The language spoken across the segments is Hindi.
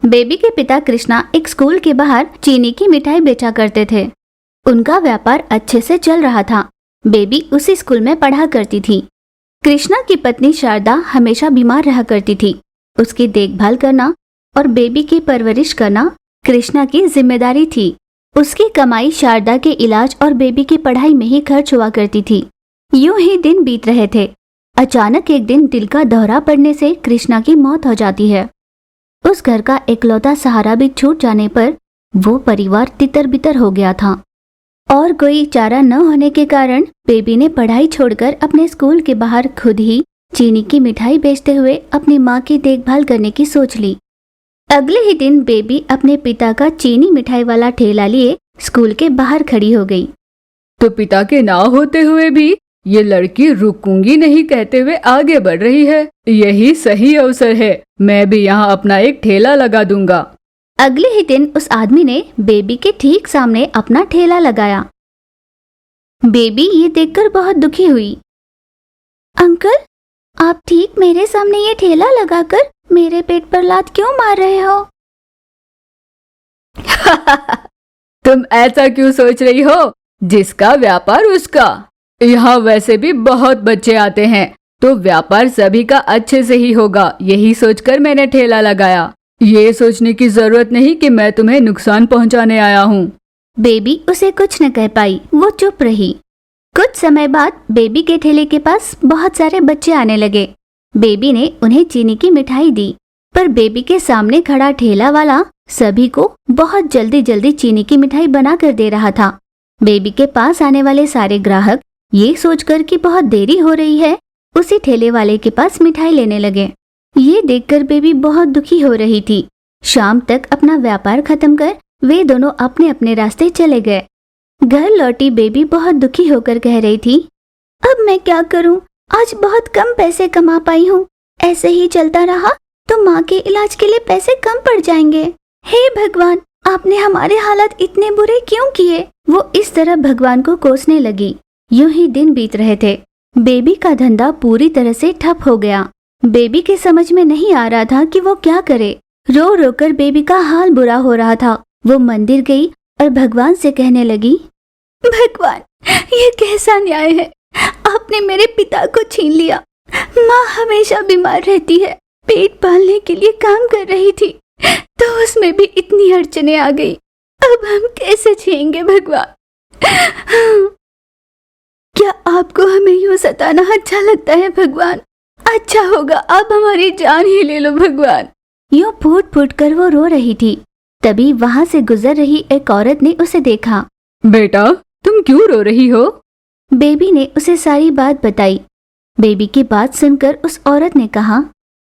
बेबी के पिता कृष्णा एक स्कूल के बाहर चीनी की मिठाई बेचा करते थे। उनका व्यापार अच्छे से चल रहा था। बेबी उसी स्कूल में पढ़ा करती थी। कृष्णा की पत्नी शारदा हमेशा बीमार रहा करती थी। उसकी देखभाल करना और बेबी की परवरिश करना कृष्णा की जिम्मेदारी थी। उसकी कमाई शारदा के इलाज और बेबी की पढ़ाई में ही खर्च हुआ करती थी। यूं ही दिन बीत रहे थे। अचानक एक दिन दिल का दौरा पड़ने से कृष्णा की मौत हो जाती है। उस घर का इकलौता सहारा भी छूट जाने पर वो परिवार तितर बितर हो गया था और कोई चारा न होने के कारण बेबी ने पढ़ाई छोड़कर अपने स्कूल के बाहर खुद ही चीनी की मिठाई बेचते हुए अपनी माँ की देखभाल करने की सोच ली। अगले ही दिन बेबी अपने पिता का चीनी मिठाई वाला ठेला लिए स्कूल के बाहर खड़ी हो गई। तो पिता के ना होते हुए भी ये लड़की रुकूंगी नहीं कहते हुए आगे बढ़ रही है। यही सही अवसर है, मैं भी यहाँ अपना एक ठेला लगा दूंगा। अगले ही दिन उस आदमी ने बेबी के ठीक सामने अपना ठेला लगाया। बेबी ये देखकर बहुत दुखी हुई। अंकल, आप ठीक मेरे सामने ये ठेला लगाकर मेरे पेट पर लात क्यों मार रहे हो? तुम ऐसा क्यों सोच रही हो? जिसका व्यापार उसका। यहाँ वैसे भी बहुत बच्चे आते हैं, तो व्यापार सभी का अच्छे से ही होगा, यही सोचकर मैंने ठेला लगाया। ये सोचने की जरूरत नहीं कि मैं तुम्हें नुकसान पहुँचाने आया हूँ। बेबी उसे कुछ न कह पाई, वो चुप रही। कुछ समय बाद बेबी के ठेले के पास बहुत सारे बच्चे आने लगे। बेबी ने उन्हें चीनी की मिठाई दी, पर बेबी के सामने खड़ा ठेला वाला सभी को बहुत जल्दी जल्दी चीनी की मिठाई बना कर दे रहा था। बेबी के पास आने वाले सारे ग्राहक ये सोचकर कि बहुत देरी हो रही है, उसी ठेले वाले के पास मिठाई लेने लगे। ये देखकर बेबी बहुत दुखी हो रही थी। शाम तक अपना व्यापार खत्म कर वे दोनों अपने अपने रास्ते चले गए। घर लौटी बेबी बहुत दुखी होकर कह रही थी, अब मैं क्या करूं? आज बहुत कम पैसे कमा पाई हूं। ऐसे ही चलता रहा तो माँ के इलाज के लिए पैसे कम पड़ जाएंगे। हे भगवान, आपने हमारे हालात इतने बुरे क्यों किए? वो इस तरह भगवान को कोसने लगी। यूं ही दिन बीत रहे थे। बेबी का धंधा पूरी तरह से ठप हो गया। बेबी के समझ में नहीं आ रहा था कि वो क्या करे। रो रो कर बेबी का हाल बुरा हो रहा था। वो मंदिर गई और भगवान से कहने लगी, भगवान, ये कैसा न्याय है? आपने मेरे पिता को छीन लिया। माँ हमेशा बीमार रहती है, पेट पालने के लिए काम कर रही थी, तो उसमें भी इतनी अड़चने आ गई। अब हम कैसे जिएंगे भगवान? क्या आपको हमें यूं सताना अच्छा लगता है भगवान? अच्छा होगा आप हमारी जान ही ले लो भगवान। यूं फूट फूट कर वो रो रही थी। तभी वहां से गुजर रही एक औरत ने उसे देखा। बेटा, तुम क्यों रो रही हो? बेबी ने उसे सारी बात बताई। बेबी की बात सुनकर उस औरत ने कहा,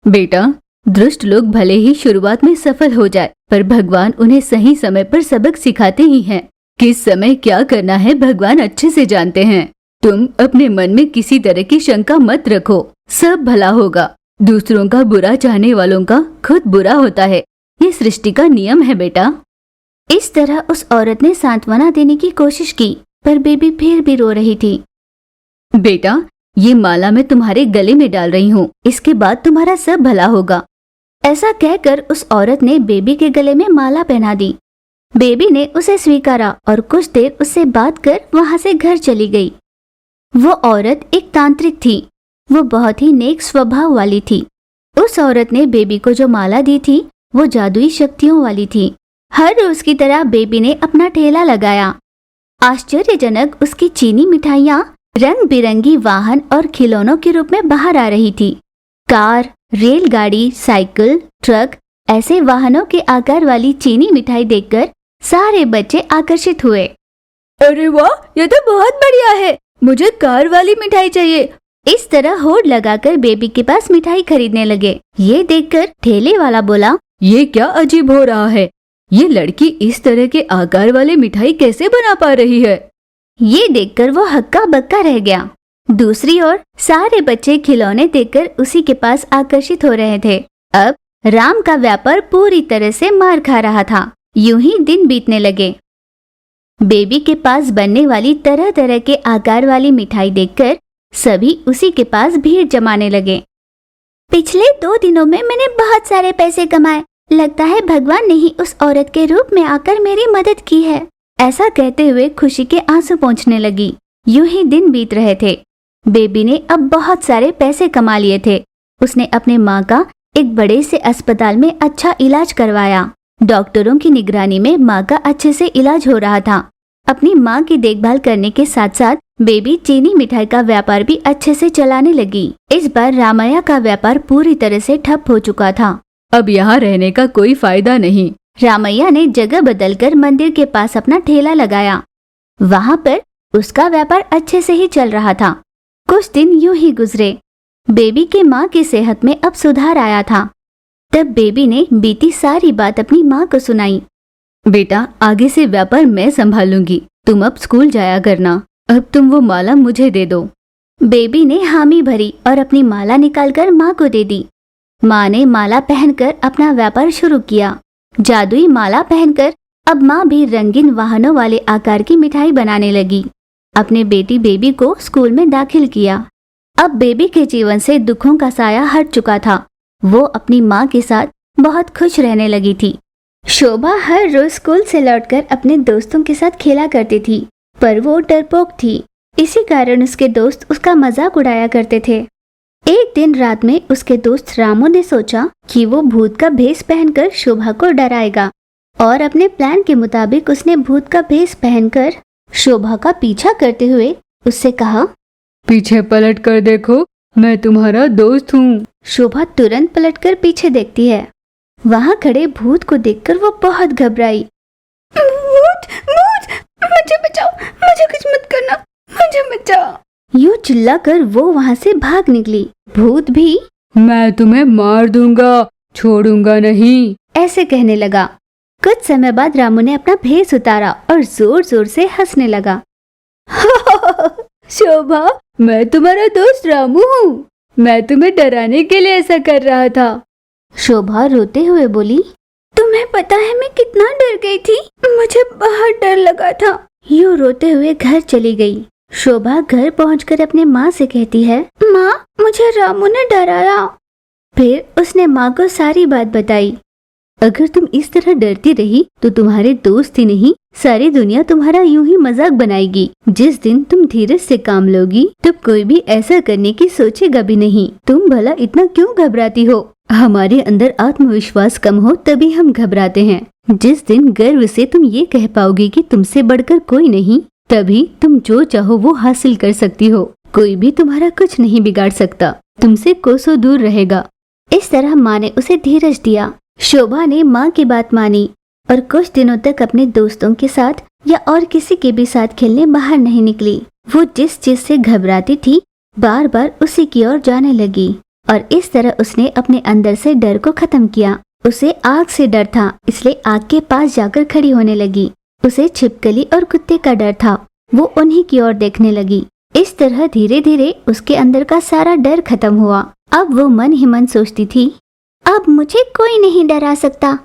बेटा, दुष्ट लोग भले ही शुरुआत में सफल हो जाए, पर भगवान उन्हें सही समय पर सबक सिखाते ही हैं। किस समय क्या करना है भगवान अच्छे से जानते हैं। तुम अपने मन में किसी तरह की शंका मत रखो, सब भला होगा। दूसरों का बुरा चाहने वालों का खुद बुरा होता है, ये सृष्टि का नियम है बेटा। इस तरह उस औरत ने सांत्वना देने की कोशिश की, पर बेबी फिर भी रो रही थी। बेटा, ये माला मैं तुम्हारे गले में डाल रही हूँ, इसके बाद तुम्हारा सब भला होगा। ऐसा कहकर उस औरत ने बेबी के गले में माला पहना दी। बेबी ने उसे स्वीकारा और कुछ देर उससे बात कर वहां से घर चली गई। वो औरत एक तांत्रिक थी। वो बहुत ही नेक स्वभाव वाली थी। उस औरत ने बेबी को जो माला दी थी वो जादुई शक्तियों वाली थी। हर रोज की तरह बेबी ने अपना ठेला लगाया। आश्चर्यजनक उसकी चीनी मिठाइयाँ रंग बिरंगी वाहन और खिलौनों के रूप में बाहर आ रही थी। कार, रेलगाड़ी, साइकिल, ट्रक, ऐसे वाहनों के आकार वाली चीनी मिठाई देखकर सारे बच्चे आकर्षित हुए। अरे वाह, ये तो बहुत बढ़िया है, मुझे कार वाली मिठाई चाहिए। इस तरह होड़ लगाकर बेबी के पास मिठाई खरीदने लगे। ये देखकर ठेले वाला बोला, ये क्या अजीब हो रहा है? ये लड़की इस तरह के आकार वाले मिठाई कैसे बना पा रही है? ये देखकर वो हक्का बक्का रह गया। दूसरी ओर सारे बच्चे खिलौने देखकर उसी के पास आकर्षित हो रहे थे। अब राम का व्यापार पूरी तरह से मार खा रहा था। यूं ही दिन बीतने लगे। बेबी के पास बनने वाली तरह तरह के आकार वाली मिठाई देखकर सभी उसी के पास भीड़ जमाने लगे। पिछले 2 दिनों में मैंने बहुत सारे पैसे कमाए, लगता है भगवान ने ही उस औरत के रूप में आकर मेरी मदद की है। ऐसा कहते हुए खुशी के आंसू पोंछने लगी। यूं ही दिन बीत रहे थे। बेबी ने अब बहुत सारे पैसे कमा लिए थे। उसने अपने माँ का एक बड़े से अस्पताल में अच्छा इलाज करवाया। डॉक्टरों की निगरानी में माँ का अच्छे से इलाज हो रहा था। अपनी माँ की देखभाल करने के साथ साथ बेबी चीनी मिठाई का व्यापार भी अच्छे से चलाने लगी। इस बार रामैया का व्यापार पूरी तरह से ठप हो चुका था। अब यहाँ रहने का कोई फायदा नहीं। रामैया ने जगह बदलकर मंदिर के पास अपना ठेला लगाया। वहाँ पर उसका व्यापार अच्छे से ही चल रहा था। कुछ दिन यूं ही गुजरे। बेबी के माँ की सेहत में अब सुधार आया था। तब बेबी ने बीती सारी बात अपनी माँ को सुनाई। बेटा, आगे से व्यापार मैं संभालूंगी, तुम अब स्कूल जाया करना। अब तुम वो माला मुझे दे दो। बेबी ने हामी भरी और अपनी माला निकालकर माँ को दे दी। माँ ने माला पहनकर अपना व्यापार शुरू किया। जादुई माला पहनकर अब माँ भी रंगीन वाहनों वाले आकार की मिठाई बनाने लगी। अपने बेटी बेबी को स्कूल में दाखिल किया। अब बेबी के जीवन से दुखों का साया हट चुका था। वो अपनी माँ के साथ बहुत खुश रहने लगी थी। शोभा हर रोज स्कूल से लौटकर अपने दोस्तों के साथ खेला करती थी, पर वो डरपोक थी। इसी कारण उसके दोस्त उसका मजाक उड़ाया करते थे। एक दिन रात में उसके दोस्त रामू ने सोचा कि वो भूत का भेष पहनकर शोभा को डराएगा, और अपने प्लान के मुताबिक उसने भूत का भेष पहनकर शोभा का पीछा करते हुए उससे कहा, पीछे पलट कर देखो, मैं तुम्हारा दोस्त हूँ। शोभा तुरंत पलटकर पीछे देखती है। वहाँ खड़े भूत को देखकर वो बहुत घबराई। भूत, भूत, मुझे बचाओ, मुझे कुछ मत करना, मुझे बचाओ। यूं चिल्लाकर वो वहाँ से भाग निकली। भूत भी मैं तुम्हें मार दूंगा, छोड़ूंगा नहीं, ऐसे कहने लगा। कुछ समय बाद रामू ने अपना भेष उतारा और जोर जोर से हंसने लगा। शोभा, मैं तुम्हारा दोस्त रामू हूँ। मैं तुम्हें डराने के लिए ऐसा कर रहा था। शोभा रोते हुए बोली, तुम्हें पता है मैं कितना डर गई थी, मुझे बहुत डर लगा था। यूं रोते हुए घर चली गई। शोभा घर पहुंचकर अपने माँ से कहती है, माँ, मुझे रामू ने डराया। फिर उसने माँ को सारी बात बताई। अगर तुम इस तरह डरती रही तो तुम्हारे दोस्त ही नहीं, सारी दुनिया तुम्हारा यूं ही मजाक बनाएगी। जिस दिन तुम धीरज से काम लोगी तब कोई भी ऐसा करने की सोचेगा भी नहीं। तुम भला इतना क्यों घबराती हो? हमारे अंदर आत्मविश्वास कम हो तभी हम घबराते हैं। जिस दिन गर्व से तुम ये कह पाओगी कि तुमसे बढ़कर कोई नहीं, तभी तुम जो चाहो वो हासिल कर सकती हो। कोई भी तुम्हारा कुछ नहीं बिगाड़ सकता, तुमसे कोसों दूर रहेगा। इस तरह माँ ने उसे धीरज दिया। शोभा ने माँ की बात मानी और कुछ दिनों तक अपने दोस्तों के साथ या और किसी के भी साथ खेलने बाहर नहीं निकली। वो जिस चीज से घबराती थी बार बार उसी की ओर जाने लगी, और इस तरह उसने अपने अंदर से डर को खत्म किया। उसे आग से डर था, इसलिए आग के पास जाकर खड़ी होने लगी। उसे छिपकली और कुत्ते का डर था, वो उन्हीं की ओर देखने लगी। इस तरह धीरे धीरे उसके अंदर का सारा डर खत्म हुआ। अब वो मन ही मन सोचती थी, अब मुझे कोई नहीं डरा सकता।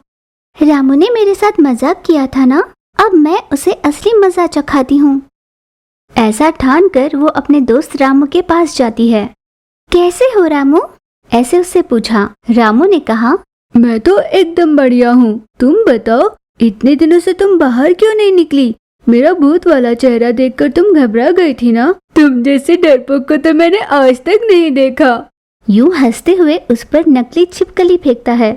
रामू ने मेरे साथ मजाक किया था ना, अब मैं उसे असली मजा चखाती हूँ। ऐसा ठान कर वो अपने दोस्त रामू के पास जाती है। कैसे हो रामू? ऐसे उससे पूछा। रामू ने कहा, मैं तो एकदम बढ़िया हूँ, तुम बताओ, इतने दिनों से तुम बाहर क्यों नहीं निकली? मेरा भूत वाला चेहरा देखकर तुम घबरा गई थी ना? तुम जैसे डरपोक को तो मैंने आज तक नहीं देखा। यूं हंसते हुए उस पर नकली छिपकली फेंकता है।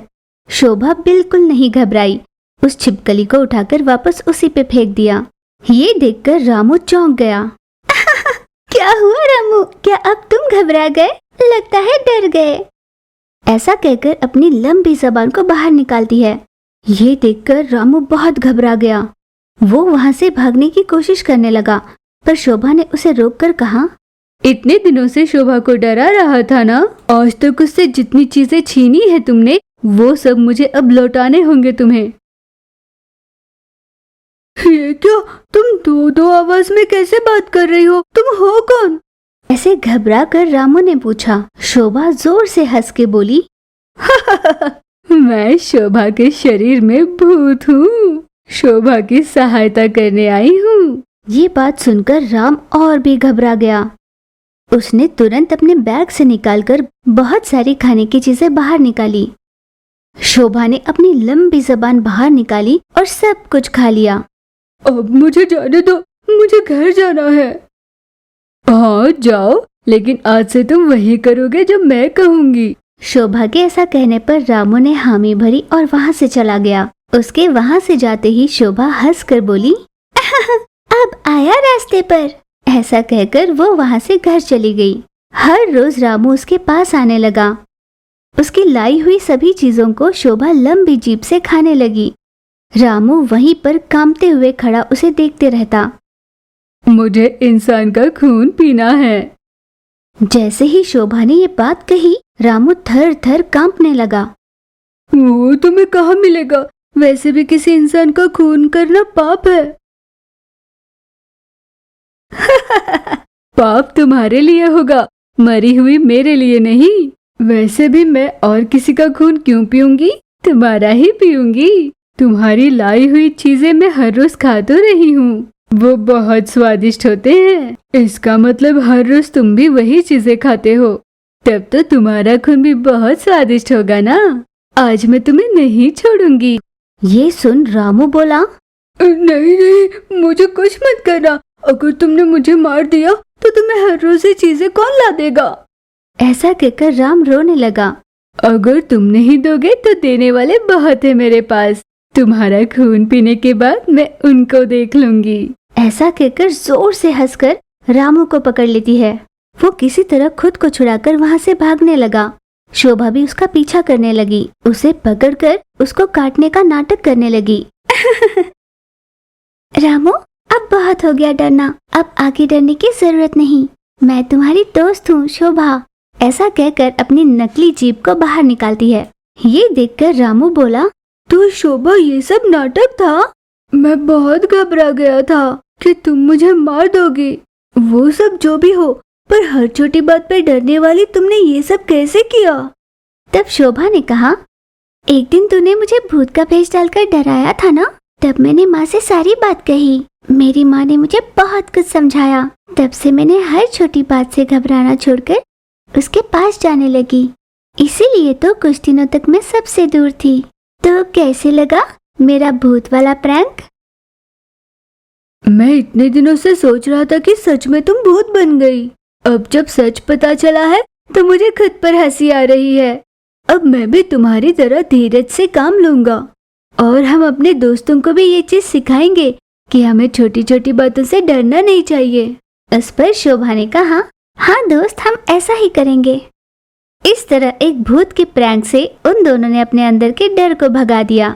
शोभा बिल्कुल नहीं घबराई, उस छिपकली को उठाकर वापस उसी पे फेंक दिया। ये देखकर रामू चौंक गया। क्या हुआ रामू, क्या अब तुम घबरा गए? लगता है डर गए। ऐसा कहकर अपनी लंबी जबान को बाहर निकालती है। ये देखकर रामू बहुत घबरा गया। वो वहां से भागने की कोशिश करने लगा, पर शोभा ने उसे रोककर कहा, इतने दिनों से शोभा को डरा रहा था ना, आज तक उससे जितनी चीजें छीनी है तुमने, वो सब मुझे अब लौटाने होंगे तुम्हें। ये क्या, तुम दो आवाज में कैसे बात कर रही हो? तुम हो कौन? ऐसे घबरा कर रामू ने पूछा। शोभा जोर से हंस के बोली, मैं शोभा के शरीर में भूत हूँ, शोभा की सहायता करने आई हूँ। ये बात सुनकर राम और भी घबरा गया। उसने तुरंत अपने बैग से निकालकर बहुत सारी खाने की चीजें बाहर निकाली। शोभा ने अपनी लंबी जबान बाहर निकाली और सब कुछ खा लिया। अब मुझे जाने दो, मुझे घर जाना है। हाँ जाओ, लेकिन आज से तुम वही करोगे जो मैं कहूँगी। शोभा के ऐसा कहने पर रामू ने हामी भरी और वहाँ से चला गया। उसके वहाँ से जाते ही शोभा हंसकर बोली, अब आया रास्ते पर। ऐसा कहकर वो वहाँ से घर चली गई। हर रोज रामू उसके पास आने लगा। उसकी लाई हुई सभी चीजों को शोभा लंबी जीभ से खाने लगी। रामू वहीं पर कांपते हुए खड़ा उसे देखते रहता। मुझे इंसान का खून पीना है। जैसे ही शोभा ने ये बात कही, रामू थर थर कांपने लगा। वो तुम्हें कहाँ मिलेगा? वैसे भी किसी इंसान का खून करना पाप है। पाप तुम्हारे लिए होगा, मरी हुई मेरे लिए नहीं। वैसे भी मैं और किसी का खून क्यों पीऊंगी? तुम्हारा ही पीऊंगी। तुम्हारी लाई हुई चीजें मैं हर रोज खा तो रही हूँ, वो बहुत स्वादिष्ट होते हैं। इसका मतलब हर रोज तुम भी वही चीजें खाते हो, तब तो तुम्हारा खून भी बहुत स्वादिष्ट होगा ना। आज मैं तुम्हें नहीं छोड़ूंगी। ये सुन रामू बोला, नहीं नहीं, मुझे कुछ मत करना। अगर तुमने मुझे मार दिया तो तुम्हें हर रोज ये चीजें कौन ला देगा? ऐसा कहकर राम रोने लगा। अगर तुम नहीं दोगे तो देने वाले बहुत है मेरे पास। तुम्हारा खून पीने के बाद मैं उनको देख लूंगी। ऐसा कहकर जोर से हंसकर रामू को पकड़ लेती है। वो किसी तरह खुद को छुड़ाकर वहाँ से भागने लगा। शोभा भी उसका पीछा करने लगी। उसे पकड़कर उसको काटने का नाटक करने लगी। रामू, अब बहुत हो गया डरना, अब आगे डरने की जरूरत नहीं। मैं तुम्हारी दोस्त हूँ शोभा। ऐसा कहकर अपनी नकली जीभ को बाहर निकालती है। ये देखकर रामू बोला, तो शोभा ये सब नाटक था? मैं बहुत घबरा गया था कि तुम मुझे मार दोगी। वो सब जो भी हो, पर हर छोटी बात पर डरने वाली तुमने ये सब कैसे किया? तब शोभा ने कहा, एक दिन तूने मुझे भूत का भेष डालकर डराया था ना, तब मैंने माँ से सारी बात कही। मेरी माँ ने मुझे बहुत कुछ समझाया। तब से मैंने हर छोटी बात से घबराना छोड़कर उसके पास जाने लगी। इसीलिए तो कुछ दिनों तक मैं सबसे दूर थी। तो कैसे लगा मेरा भूत वाला प्रैंक? मैं इतने दिनों से सोच रहा था कि सच में तुम भूत बन गई। अब जब सच पता चला है तो मुझे खुद पर हंसी आ रही है। अब मैं भी तुम्हारी तरह धीरज से काम लूंगा और हम अपने दोस्तों को भी ये चीज सिखाएंगे कि हमें छोटी छोटी बातों से डरना नहीं चाहिए। इस पर शोभा ने कहा, हाँ दोस्त, हम ऐसा ही करेंगे। इस तरह एक भूत के प्रैंक से उन दोनों ने अपने अंदर के डर को भगा दिया।